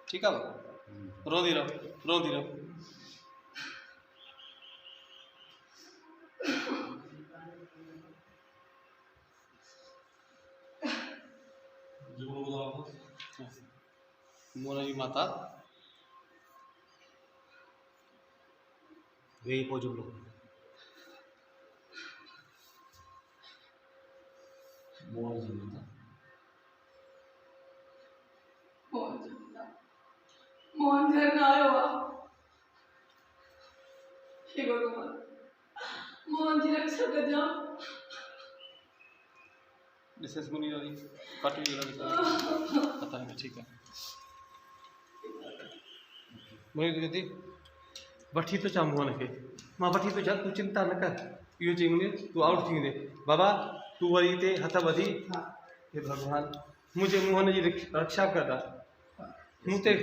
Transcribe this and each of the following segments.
ठीक है रोदी रहो मोना जी माता वे पोजुम लो मोना जी माता मोहन घर ना आयो हे भगवान मोहन जी रक्षा कर जा डिसेस मुनी रही काटी पता नहीं ठीक है मुनी दीदी वठी तो चा मोहन के मां वठी तो जा तू चिंता न कर इहो चई मुनी तू आउट थी वेंदे बाबा तू वरी ते हथ वधी हे भगवान मुझे मोहन जी रक्षा कर मूं ते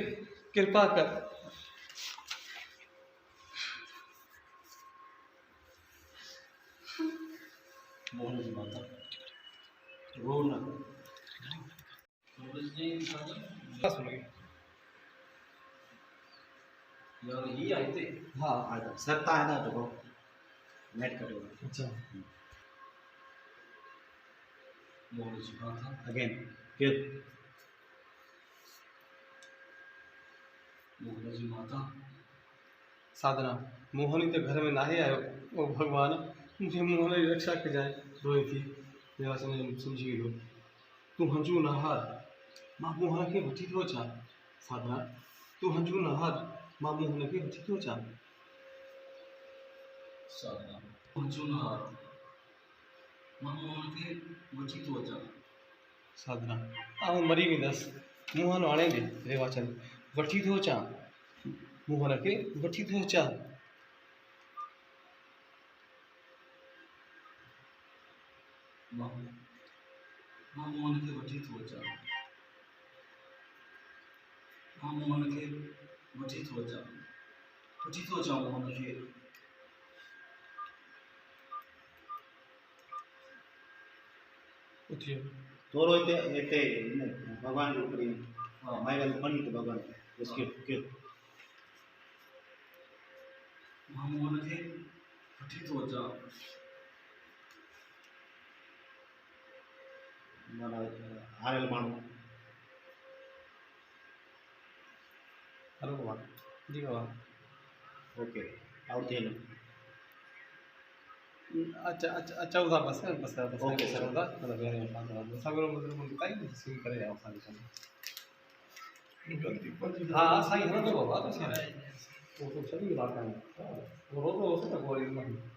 कृपा कर मोहन जी माता रो ना यार ये आए थे हाँ आया सरता है ना तो नेट कटो अच्छा मोहन जी माता अगेन फिर मोहन जी माता साधना मोहन ही तो घर में ना ही आयो ओ भगवान मुझे मोहन की रक्षा कर जाए रोई थी मेरा समझी गई तू हंजू न हार मां मोहन के वठी थो अचां साधना तू हंजू न हार मां मोहन के वठी थो अचां साधना हंजू न हार मां मोहन के वठी थो अचां साधना आउं मरी वेंदसि मोहन आणे ॾे रेवाचल वठी थो अचां मोहन के वठी थो अचां मां मोहन के वठी थो अचां मां मोहन के वठी थो अचां मोहन के उथियो थोरो हिते भगवान जो करी हाँ माइवल पढ़ी तो भगवान इसके के मां मोहन के वठी थो अचां माना हारियल माण्हू हलो भगवान जी भगवान ओके आउट थियल अच्छा अच्छा अच्छा उदा बस ओके सर उदा मतलब यार सगरो मतलब बताई सीन करे आओ सारी हाँ साईं हलंदो बाबा तो साईं वो तो सभी बात है वो रोज़ हो सकता है